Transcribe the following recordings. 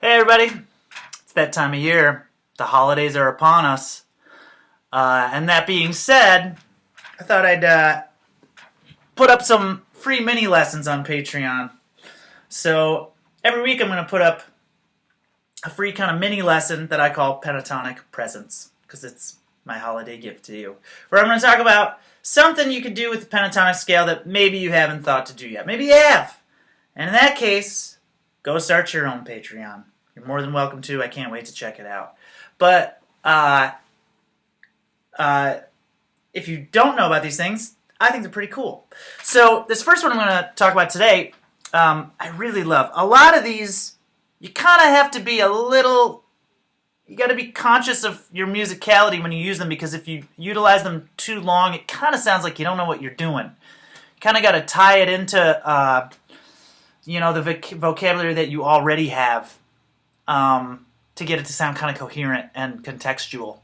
Hey everybody, it's that time of year. The holidays are upon us. And that being said, I thought I'd put up some free mini lessons on Patreon. So every week I'm going to put up a free kind of mini lesson that I call Pentatonic Presents, because it's my holiday gift to you, where I'm going to talk about something you could do with the pentatonic scale that maybe you haven't thought to do yet. Maybe you have. And in that case, go start your own Patreon. You're more than welcome to. I can't wait to check it out. But if you don't know about these things, I think they're pretty cool. So this first one I'm going to talk about today, I really love. A lot of these, you kind of have to be you got to be conscious of your musicality when you use them, because if you utilize them too long, it kind of sounds like you don't know what you're doing. You kind of got to tie it into the vocabulary that you already have to get it to sound kind of coherent and contextual.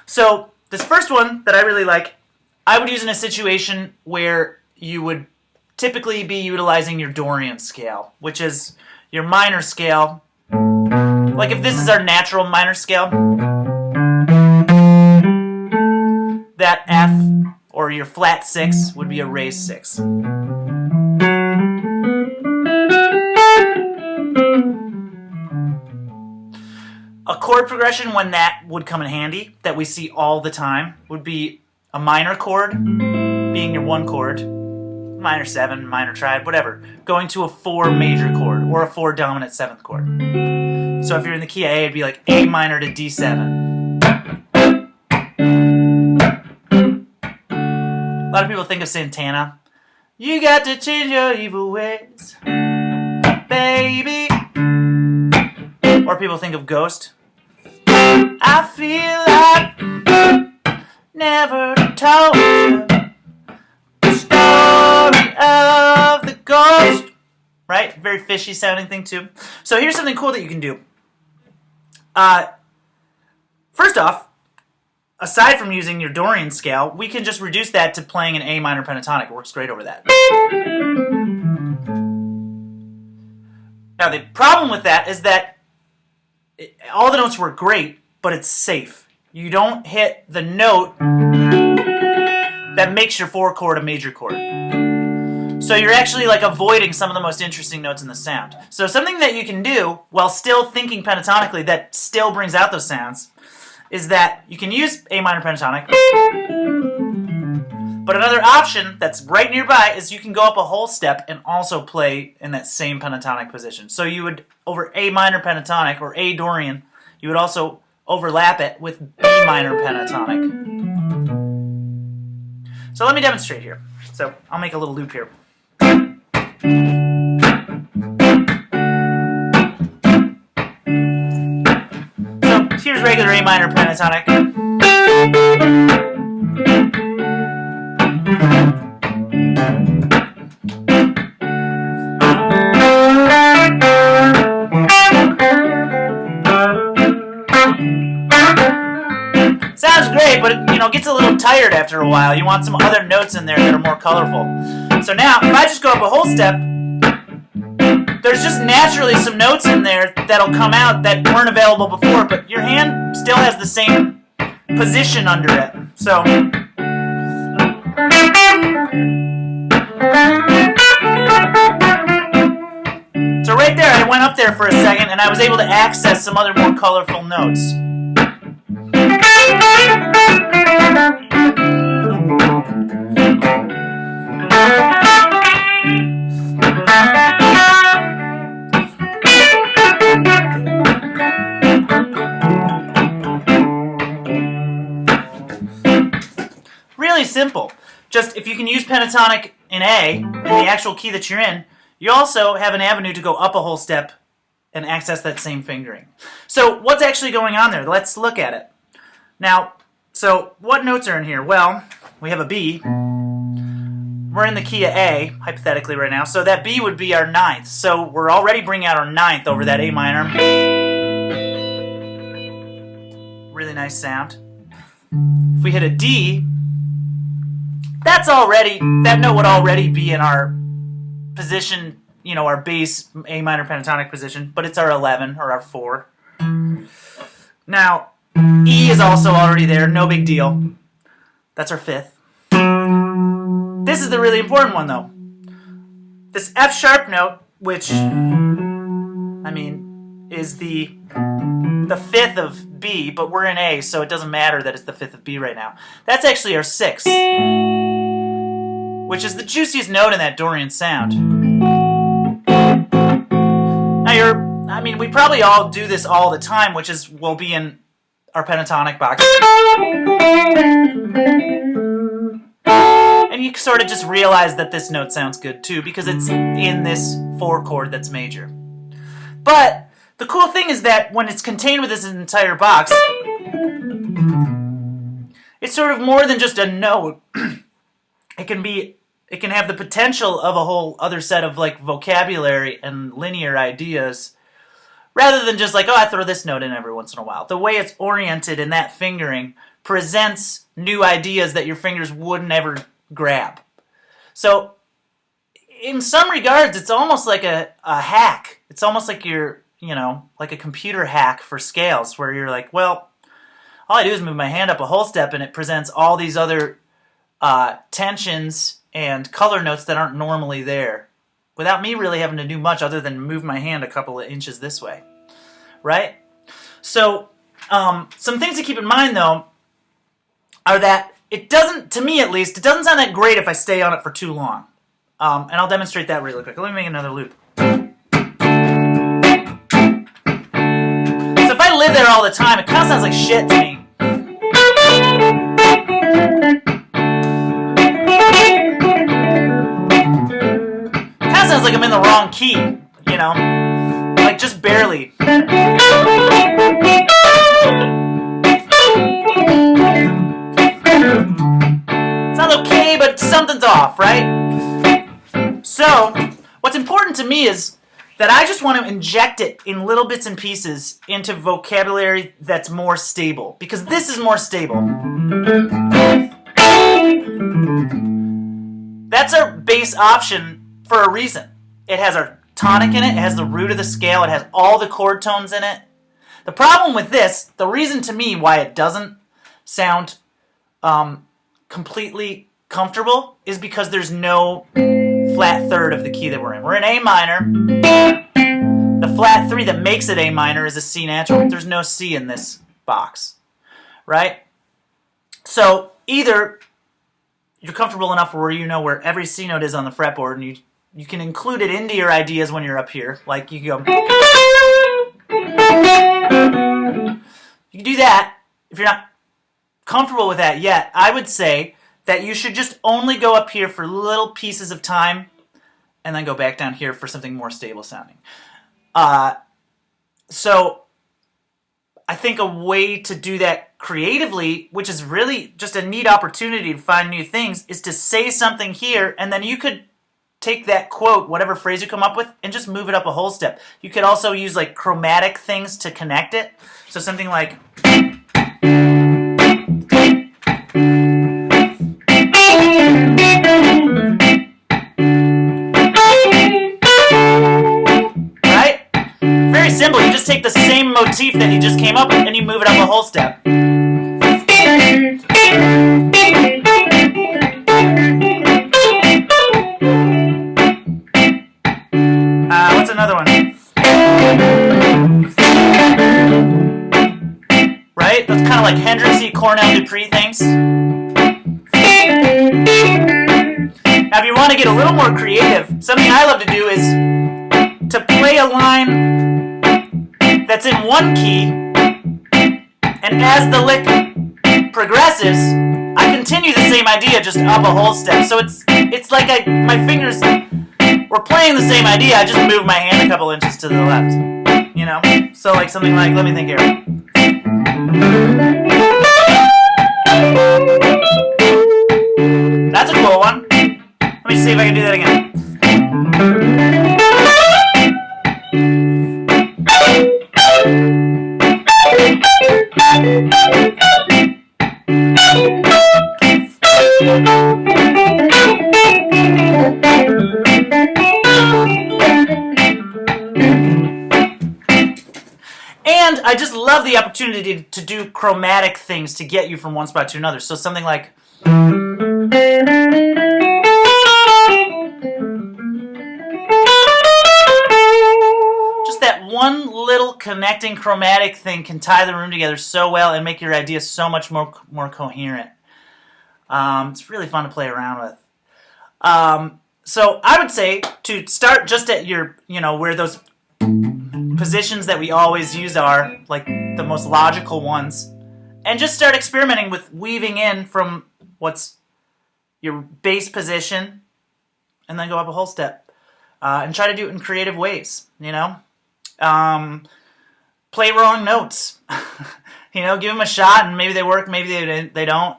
So this first one that I really like, I would use in a situation where you would typically be utilizing your Dorian scale, which is your minor scale. Like if this is our natural minor scale, that F or your flat 6 would be a raised 6. A chord progression when that would come in handy, that we see all the time, would be a minor chord, being your 1 chord, minor 7, minor triad, whatever, going to a 4 major chord, or a 4 dominant 7th chord. So if you're in the key of A, it'd be like A minor to D7. A lot of people think of Santana. You got to change your evil ways, baby. Or people think of Ghost. I feel like never told you the story of the ghost. Right? Very fishy sounding thing too. So here's something cool that you can do. First off, aside from using your Dorian scale, we can just reduce that to playing an A minor pentatonic. It works great over that. Now the problem with that is that all the notes work great, but it's safe. You don't hit the note that makes your 4 chord a major chord. So you're actually like avoiding some of the most interesting notes in the sound. So something that you can do while still thinking pentatonically that still brings out those sounds is that you can use A minor pentatonic. But another option that's right nearby is you can go up a whole step and also play in that same pentatonic position. So you would, over A minor pentatonic or A Dorian, you would also overlap it with B minor pentatonic. So let me demonstrate here. So I'll make a little loop here. So here's regular A minor pentatonic. Sounds great, but it gets a little tired after a while. You want some other notes in there that are more colorful. So now, if I just go up a whole step, there's just naturally some notes in there that'll come out that weren't available before, but your hand still has the same position under it. So right there, I went up there for a second, and I was able to access some other more colorful notes. Really simple. Just if you can use pentatonic in A, in the actual key that you're in, you also have an avenue to go up a whole step and access that same fingering. So what's actually going on there? Let's look at it. Now, so what notes are in here? Well, we have a B. We're in the key of A, hypothetically right now, so that B would be our 9th. So we're already bringing out our 9th over that A minor. Really nice sound. If we hit a D, that note would already be in our position, our base A minor pentatonic position, but it's our 11 or our 4. Now, E is also already there, no big deal. That's our 5th. This is the really important one, though. This F sharp note, which, is the 5th of B, but we're in A, so it doesn't matter that it's the 5th of B right now. That's actually our 6th, which is the juiciest note in that Dorian sound. Now we probably all do this all the time, which is we'll be in our pentatonic box. And you sort of just realize that this note sounds good too, because it's in this 4 chord that's major. But the cool thing is that when it's contained with this entire box, it's sort of more than just a note. It can have the potential of a whole other set of like vocabulary and linear ideas, rather than just like, oh, I throw this note in every once in a while. The way it's oriented in that fingering presents new ideas that your fingers wouldn't ever grab. So in some regards, it's almost like a hack. It's almost like you're, like a computer hack for scales, where you're like, well, all I do is move my hand up a whole step and it presents all these other tensions and color notes that aren't normally there, without me really having to do much other than move my hand a couple of inches this way, right? So some things to keep in mind, though, are that it doesn't, to me at least, it doesn't sound that great if I stay on it for too long. And I'll demonstrate that really quick. Let me make another loop. So if I live there all the time, it kind of sounds like shit to me. It kind of sounds like I'm in the wrong key, like just barely. Sounds okay, but something's off, right? So, what's important to me is that I just want to inject it in little bits and pieces into vocabulary that's more stable, because this is more stable. That's our bass option for a reason. It has our tonic in it, it has the root of the scale, it has all the chord tones in it. The problem with this, the reason to me why it doesn't sound completely comfortable, is because there's no flat third of the key that we're in. We're in A minor. The flat 3 that makes it A minor is a C natural. There's no C in this box, right? So either you're comfortable enough where you know where every C note is on the fretboard, and you can include it into your ideas when you're up here. Like you go, you can do that. If you're not comfortable with that yet, I would say that you should just only go up here for little pieces of time and then go back down here for something more stable sounding. So I think a way to do that creatively, which is really just a neat opportunity to find new things, is to say something here, and then you could take that quote, whatever phrase you come up with, and just move it up a whole step. You could also use like chromatic things to connect it. So something like... Simple, you just take the same motif that you just came up with and you move it up a whole step. What's another one? Right? That's kind of like Hendrixy, Cornell, Dupree things. Now if you want to get a little more creative, something I love to do is to play a line that's in one key, and as the lick progresses, I continue the same idea just up a whole step. So it's like my fingers were playing the same idea, I just moved my hand a couple inches to the left. So like something like, let me think here. That's a cool one. Let me see if I can do that again. And I just love the opportunity to do chromatic things to get you from one spot to another. So something like... Just that one little connecting chromatic thing can tie the room together so well and make your idea so much more coherent. It's really fun to play around with. So I would say to start just at your, where those positions that we always use are, like the most logical ones, and just start experimenting with weaving in from what's your bass position, and then go up a whole step, and try to do it in creative ways. Play wrong notes. Give them a shot, and maybe they work, maybe they don't.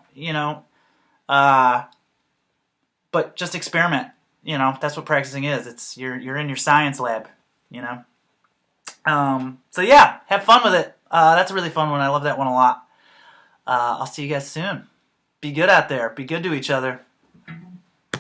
But just experiment. That's what practicing is. It's you're in your science lab. So yeah, have fun with it. That's a really fun one. I love that one a lot. I'll see you guys soon. Be good out there. Be good to each other.